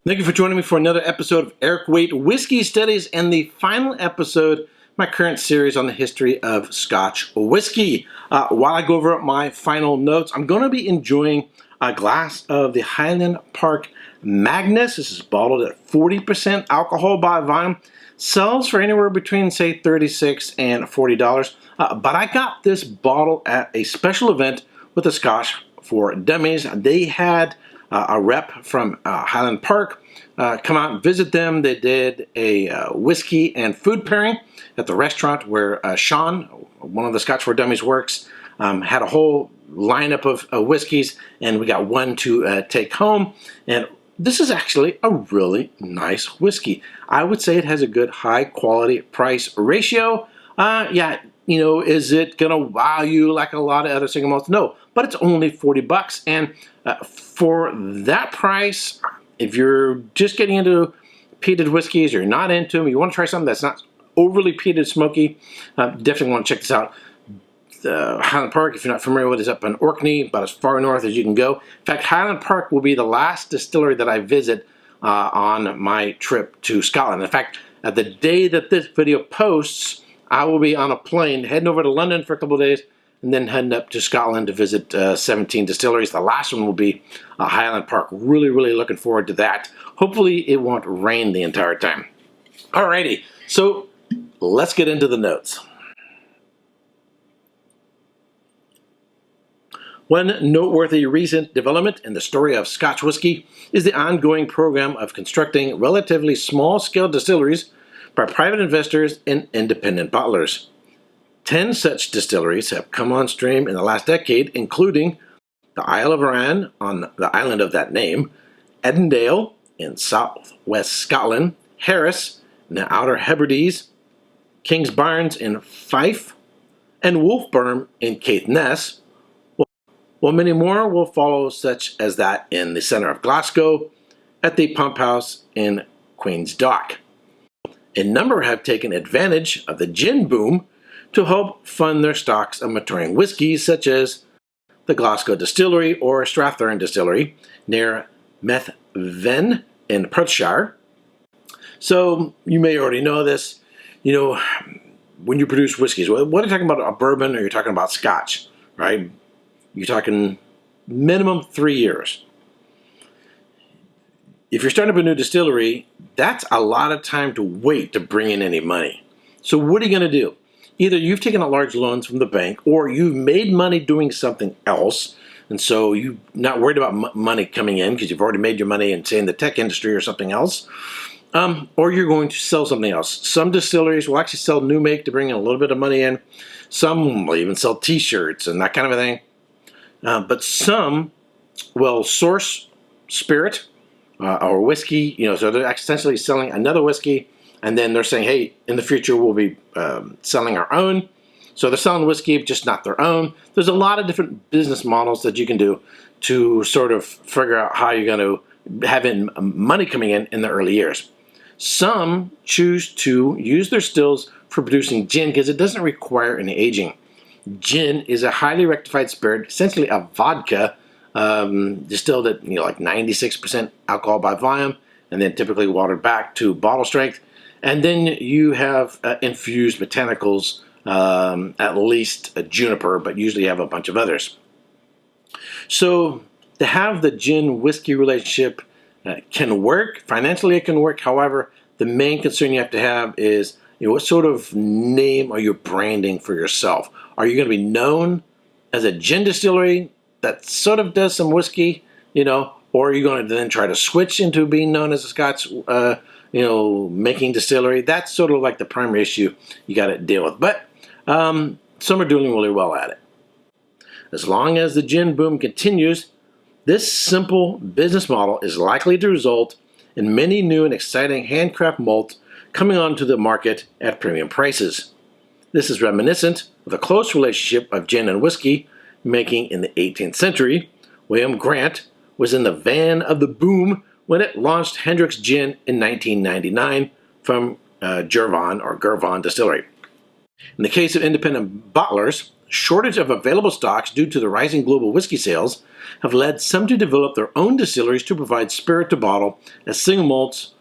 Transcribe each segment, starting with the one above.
Thank you for joining me for another episode of Eric Waite Whiskey Studies and the final episode of my current series on the history of Scotch whiskey. While I go over my final notes, I'm going to be enjoying a glass of the Highland Park Magnus. This is bottled at 40% alcohol by volume. Sells for anywhere between, say, $36 and $40. But I got this bottle at a special event with the Scotch for Dummies. They had a rep from Highland Park come out and visit them. They did a whiskey and food pairing at the restaurant where Sean, one of the Scotch for Dummies, works. Had a whole lineup of whiskeys, and we got one to take home. And this is actually a really nice whiskey. I would say it has a good high quality price ratio. Yeah, you know, is it gonna wow you like a lot of other single malts? No, but it's only $40, and for that price, if you're just getting into peated whiskeys, you're not into them, you want to try something that's not overly peated, smoky, definitely want to check this out. Highland Park, if you're not familiar with it, is up in Orkney, about as far north as you can go. In fact, Highland Park will be the last distillery that I visit on my trip to Scotland. In fact, the day that this video posts, I will be on a plane heading over to London for a couple of days and then heading up to Scotland to visit 17 distilleries. The last one will be Highland Park. Really, really looking forward to that. Hopefully it won't rain the entire time. Alrighty, so let's get into the notes. One noteworthy recent development in the story of Scotch whisky is the ongoing program of constructing relatively small-scale distilleries by private investors and independent bottlers. 10 such distilleries have come on stream in the last decade, including the Isle of Arran on the island of that name, Edendale in southwest Scotland, Harris in the Outer Hebrides, Kingsbarns in Fife, and Wolfburn in Caithness, while many more will follow, such as that in the centre of Glasgow, at the Pump House in Queen's Dock. A number have taken advantage of the gin boom to help fund their stocks of maturing whiskies, such as the Glasgow Distillery or Strathern Distillery near Methven in Perthshire. So you may already know this. You know, when you produce whiskeys, what are you talking about, a bourbon, or you're talking about Scotch, right? You're talking minimum 3 years. If you're starting up a new distillery, that's a lot of time to wait to bring in any money. So what are you going to do? Either you've taken out large loans from the bank, or you've made money doing something else, and so you're not worried about money coming in because you've already made your money in, say, in the tech industry or something else, or you're going to sell something else. Some distilleries will actually sell new make to bring in a little bit of money in. Some will even sell t-shirts and that kind of a thing. But some will source spirit or whiskey, you know, so they're essentially selling another whiskey, and then they're saying, hey, in the future we'll be selling our own. So they're selling whiskey, just not their own. There's a lot of different business models that you can do to sort of figure out how you're going to have money coming in the early years. Some choose to use their stills for producing gin because it doesn't require any aging. Gin is a highly rectified spirit, essentially a vodka, distilled at like 96% alcohol by volume, and then typically watered back to bottle strength. And then you have infused botanicals, at least a juniper, but usually you have a bunch of others. So to have the gin-whiskey relationship can work. Financially it can work. However, the main concern you have to have is, you know, what sort of name are you branding for yourself? Are you going to be known as a gin distillery that sort of does some whiskey, you know, or are you going to then try to switch into being known as a Scotch, you know, making distillery? That's sort of like the primary issue you got to deal with. But some are doing really well at it. As long as the gin boom continues, this simple business model is likely to result in many new and exciting handcraft malt coming onto the market at premium prices. This is reminiscent of the close relationship of gin and whiskey making in the 18th century. William Grant was in the van of the boom when it launched Hendrick's Gin in 1999 from Girvan Distillery. In the case of independent bottlers, shortage of available stocks due to the rising global whiskey sales have led some to develop their own distilleries to provide spirit to bottle as single malts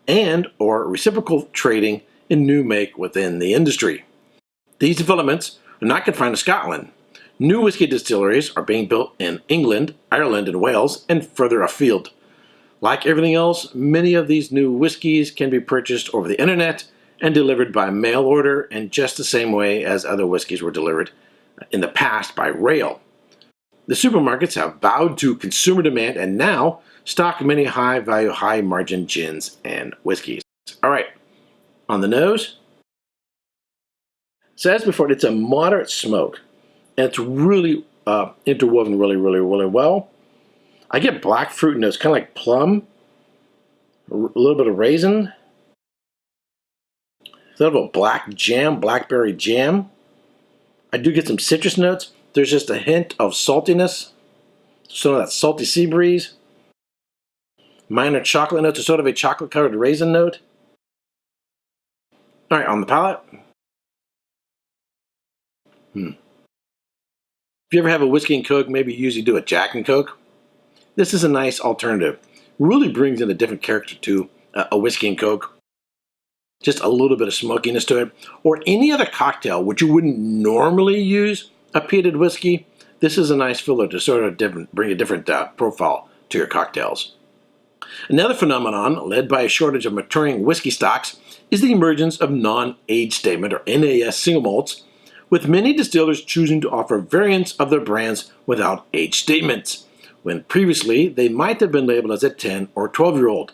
and or reciprocal trading in new make within the industry. These developments are not confined to Scotland. New whiskey distilleries are being built in England, Ireland, and Wales, and further afield. Like everything else, many of these new whiskeys can be purchased over the internet and delivered by mail order in just the same way as other whiskeys were delivered in the past by rail. The supermarkets have bowed to consumer demand and now stock many high-value, high-margin gins and whiskeys. All right, on the nose. So as before, it's a moderate smoke, and it's really interwoven really well. I get black fruit notes, kind of like plum, a little bit of raisin, sort of a black jam, blackberry jam. I do get some citrus notes. There's just a hint of saltiness, some of that salty sea breeze. Minor chocolate notes, sort of a chocolate-covered raisin note. All right, on the palate. If you ever have a whiskey and Coke, maybe you usually do a Jack and Coke. This is a nice alternative. Really brings in a different character to a whiskey and Coke. Just a little bit of smokiness to it. Or any other cocktail, which you wouldn't normally use a peated whiskey. This is a nice filler to sort of bring a different profile to your cocktails. Another phenomenon led by a shortage of maturing whiskey stocks is the emergence of non-age statement or NAS single malts, with many distillers choosing to offer variants of their brands without age statements, when previously they might have been labeled as a 10 or 12-year-old.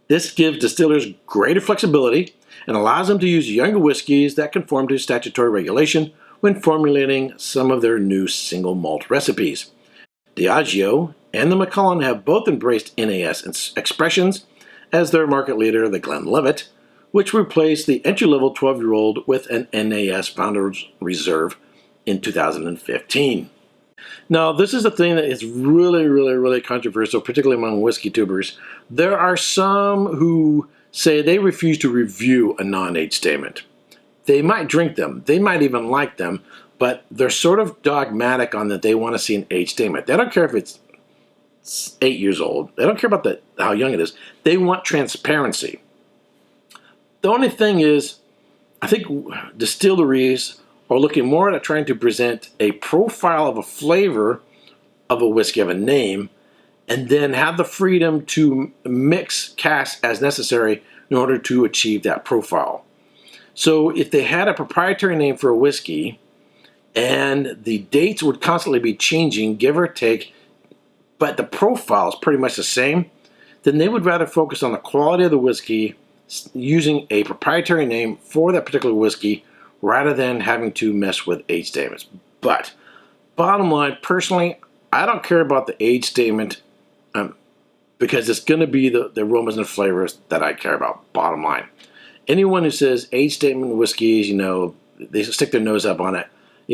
This gives distillers greater flexibility and allows them to use younger whiskeys that conform to statutory regulation when formulating some of their new single malt recipes. Diageo and the Macallan have both embraced NAS expressions as their market leader, the Glenlivet, which replaced the entry-level 12-year-old with an NAS Founders Reserve in 2015. Now, this is a thing that is really controversial, particularly among whiskey tubers. There are some who say they refuse to review a non-age statement. They might drink them, they might even like them, but they're sort of dogmatic on that they want to see an age statement. They don't care if it's 8 years old. They don't care about how young it is. They want transparency. The only thing is, I think distilleries are looking more at trying to present a profile of a flavor of a whiskey, of a name, and then have the freedom to mix casks as necessary in order to achieve that profile. So if they had a proprietary name for a whiskey, and the dates would constantly be changing, give or take, but the profile is pretty much the same, then they would rather focus on the quality of the whiskey using a proprietary name for that particular whiskey rather than having to mess with age statements. But bottom line, personally, I don't care about the age statement because it's going to be the aromas and flavors that I care about, bottom line. Anyone who says age statement whiskeys, they stick their nose up on it.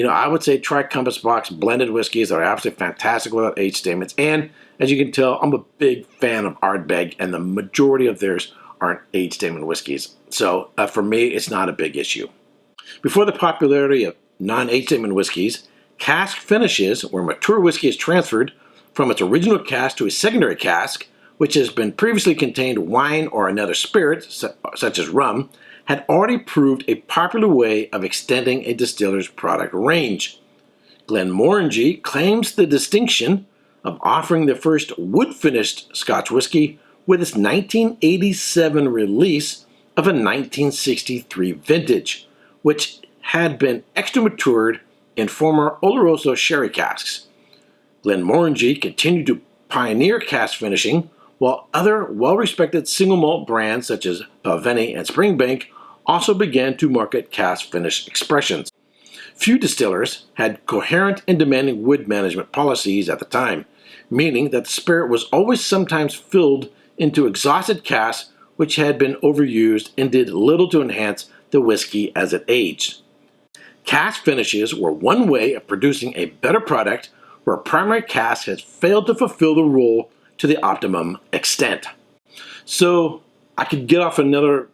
I would say try Compass Box blended whiskeys that are absolutely fantastic without age statements. And as you can tell, I'm a big fan of Ardbeg, and the majority of theirs aren't age statement whiskeys. So for me, it's not a big issue. Before the popularity of non-age statement whiskeys, cask finishes, where mature whiskey is transferred from its original cask to a secondary cask, which has been previously contained wine or another spirit, such as rum, had already proved a popular way of extending a distiller's product range. GLENMORANGIE claims the distinction of offering the first wood-finished Scotch whisky with its 1987 release of a 1963 vintage, which had been extra matured in former Oloroso sherry casks. GLENMORANGIE continued to pioneer cask finishing, while other well-respected single malt brands such as Balvenie and Springbank also began to market cask finish expressions. Few distillers had coherent and demanding wood management policies at the time, meaning that the spirit was always sometimes filled into exhausted casks which had been overused and did little to enhance the whiskey as it aged. Cask finishes were one way of producing a better product where a primary cask has failed to fulfill the role to the optimum extent. So I could get off another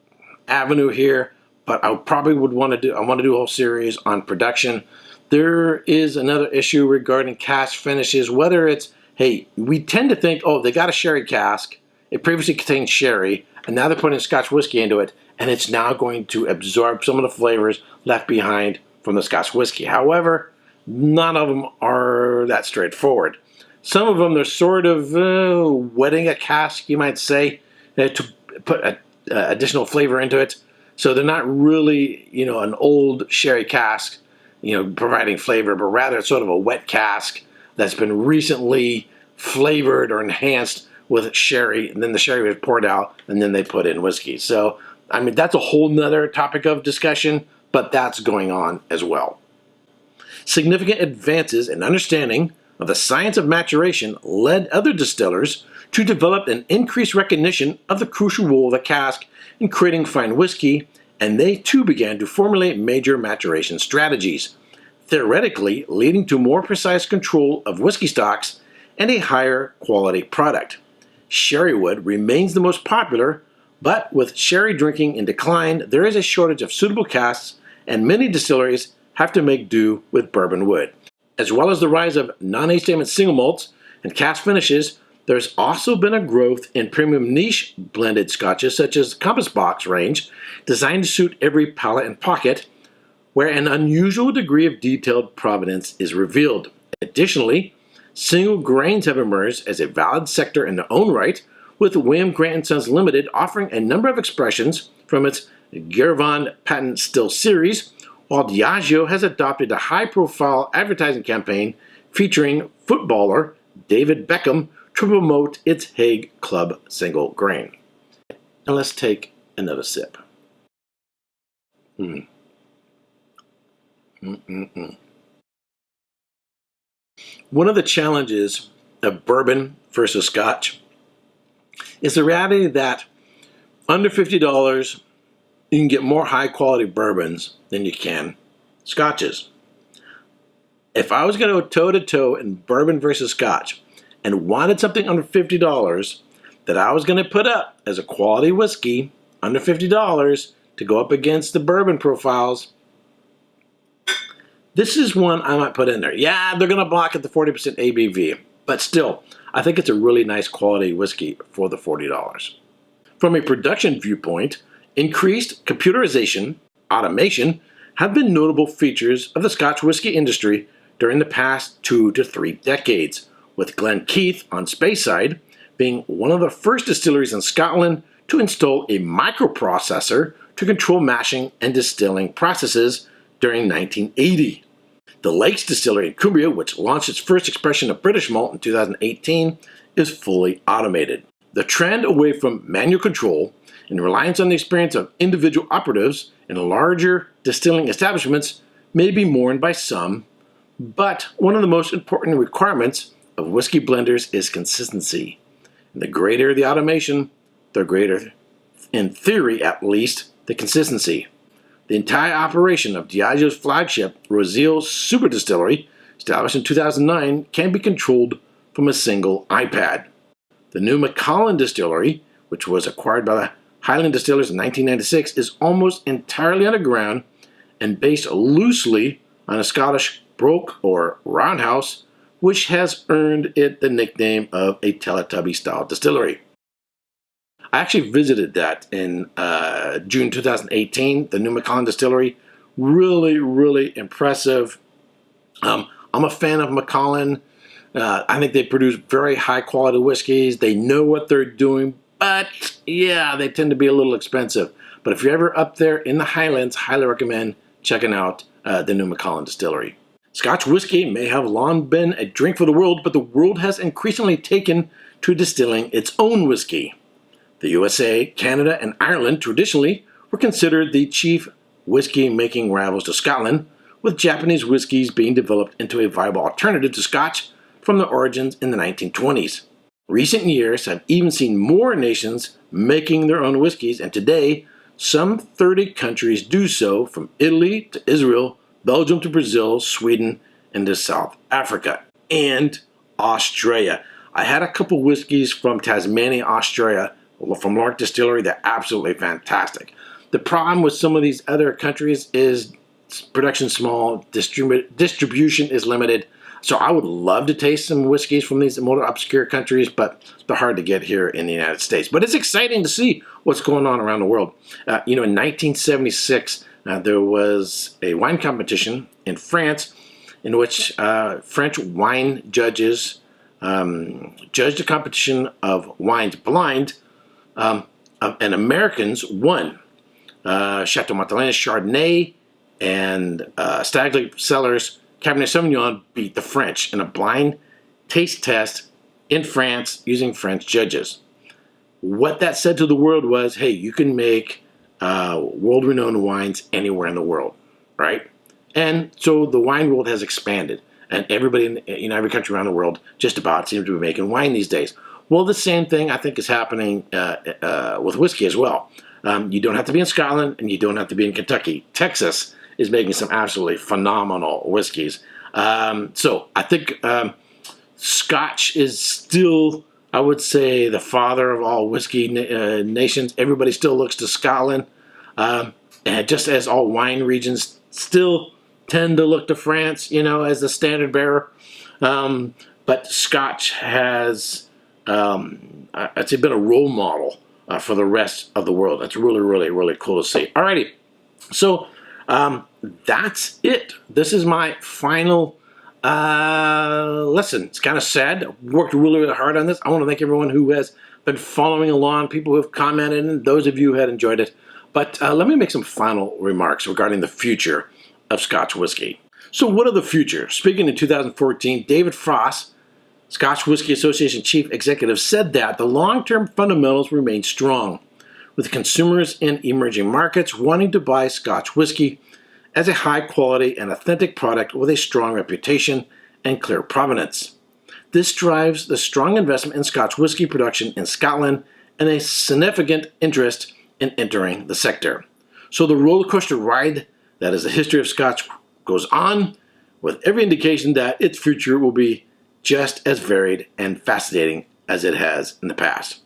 avenue here, but I probably would want to do, I want to do a whole series on production. There is another issue regarding cask finishes, whether it's, hey, we tend to think, oh, they got a sherry cask, it previously contained sherry, and now they're putting Scotch whiskey into it, and it's now going to absorb some of the flavors left behind from the Scotch whiskey. However, none of them are that straightforward. Some of them, they're sort of wetting a cask, you might say, to put additional flavor into it. So they're not really, an old sherry cask, providing flavor, but rather it's sort of a wet cask that's been recently flavored or enhanced with sherry, and then the sherry is poured out, and then they put in whiskey. So, I mean, that's a whole nother topic of discussion, but that's going on as well. Significant advances in understanding of the science of maturation led other distillers to develop an increased recognition of the crucial role of the cask in creating fine whiskey, and they too began to formulate major maturation strategies, theoretically leading to more precise control of whiskey stocks and a higher quality product. Sherrywood remains the most popular, but with sherry drinking in decline, there is a shortage of suitable casks, and many distilleries have to make do with bourbon wood. As well as the rise of non-age statement single malts and cask finishes, there's also been a growth in premium niche blended scotches such as the Compass Box range, designed to suit every palate and pocket, where an unusual degree of detailed provenance is revealed. Additionally, single grains have emerged as a valid sector in their own right, with William Grant & Sons Limited offering a number of expressions from its Gervon patent still series, while Diageo has adopted a high-profile advertising campaign featuring footballer David Beckham to promote its Hague Club single grain. And let's take another sip. One of the challenges of bourbon versus Scotch is the reality that under $50, you can get more high-quality bourbons than you can Scotches. If I was going to go toe-to-toe in bourbon versus Scotch and wanted something under $50 that I was going to put up as a quality whiskey under $50 to go up against the bourbon profiles, this is one I might put in there. Yeah, they're going to block at the 40% ABV, but still, I think it's a really nice quality whiskey for the $40. From a production viewpoint, increased computerization, automation, have been notable features of the Scotch whisky industry during the past 2 to 3 decades, with Glenkeith on Speyside being one of the first distilleries in Scotland to install a microprocessor to control mashing and distilling processes during 1980. The Lakes Distillery in Cumbria, which launched its first expression of British malt in 2018, is fully automated. The trend away from manual control and reliance on the experience of individual operatives in larger distilling establishments may be mourned by some, but one of the most important requirements of whiskey blenders is consistency. And the greater the automation, the greater, in theory at least, the consistency. The entire operation of Diageo's flagship Roseal Super Distillery, established in 2009, can be controlled from a single iPad. The new Macallan Distillery, which was acquired by the Highland Distillers in 1996, is almost entirely underground and based loosely on a Scottish broch or roundhouse, which has earned it the nickname of a Teletubby-style distillery. I actually visited that in June 2018, the new Macallan Distillery. Really, really impressive. I'm a fan of Macallan. I think they produce very high-quality whiskeys. They know what they're doing, but yeah, they tend to be a little expensive. But if you're ever up there in the Highlands, highly recommend checking out the new Macallan Distillery. Scotch whiskey may have long been a drink for the world, but the world has increasingly taken to distilling its own whiskey. The USA, Canada, and Ireland traditionally were considered the chief whiskey-making rivals to Scotland, with Japanese whiskies being developed into a viable alternative to Scotch from their origins in the 1920s. Recent years have even seen more nations making their own whiskeys, and today, some 30 countries do so, from Italy to Israel, Belgium to Brazil, Sweden, and to South Africa, and Australia. I had a couple whiskeys from Tasmania, Australia, from Lark Distillery. They're absolutely fantastic. The problem with some of these other countries is production small, distribution is limited. So I would love to taste some whiskeys from these more obscure countries, but they're hard to get here in the United States. But it's exciting to see what's going on around the world. In 1976, there was a wine competition in France in which French wine judges judged a competition of wines blind, and Americans won. Chateau Montelena Chardonnay and Stag Leap Cellars Cabernet Sauvignon beat the French in a blind taste test in France using French judges. What that said to the world was, hey, you can make world-renowned wines anywhere in the world, right? And so the wine world has expanded, and everybody in every country around the world just about seems to be making wine these days. Well, the same thing I think is happening with whiskey as well. You don't have to be in Scotland, and you don't have to be in Kentucky. Texas is making some absolutely phenomenal whiskeys. So I think Scotch is still, I would say, the father of all whiskey nations. Everybody still looks to Scotland. And just as all wine regions still tend to look to France, as the standard bearer. But Scotch has, I'd say, been a role model for the rest of the world. That's really, really, really cool to see. Alrighty, so that's it. This is my final lesson. It's kind of sad. I worked really, really hard on this. I want to thank everyone who has been following along, people who have commented, and those of you who had enjoyed it. But let me make some final remarks regarding the future of Scotch whiskey. So what are the future? Speaking in 2014, David Frost, Scotch Whisky Association Chief Executive, said that the long-term fundamentals remain strong, with consumers in emerging markets wanting to buy Scotch whiskey as a high-quality and authentic product with a strong reputation and clear provenance. This drives the strong investment in Scotch whiskey production in Scotland and a significant interest in entering the sector. So the roller coaster ride that is the history of Scotch goes on, with every indication that its future will be just as varied and fascinating as it has in the past.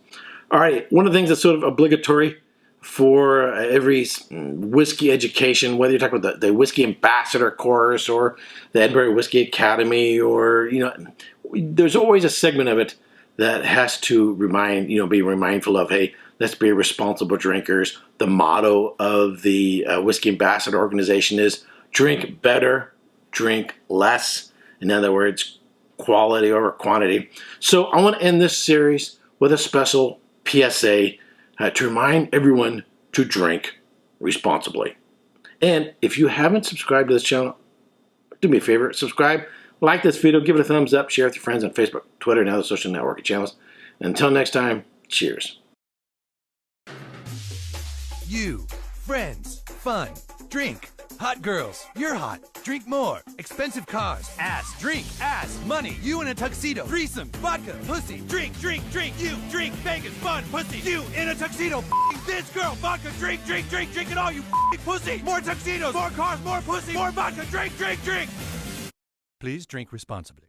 All right, one of the things that's sort of obligatory for every whiskey education, whether you're talking about the Whiskey Ambassador course or the Edinburgh Whiskey Academy, or, there's always a segment of it that has to be mindful of, hey, let's be responsible drinkers. The motto of the Whiskey Ambassador organization is drink better, drink less. In other words, quality over quantity. So I want to end this series with a special PSA to remind everyone to drink responsibly. And if you haven't subscribed to this channel, do me a favor, subscribe, like this video, give it a thumbs up, share it with your friends on Facebook, Twitter, and other social networking channels. And until next time, cheers. You, friends, fun, drink. Hot girls, you're hot. Drink more. Expensive cars, ass, drink, ass, money. You in a tuxedo, threesome, vodka, pussy. Drink, drink, drink. You drink, Vegas, fun, pussy. You in a tuxedo, this girl, vodka, drink, drink, drink, drink it all, you pussy. More tuxedos, more cars, more pussy, more vodka, drink, drink, drink. Please drink responsibly.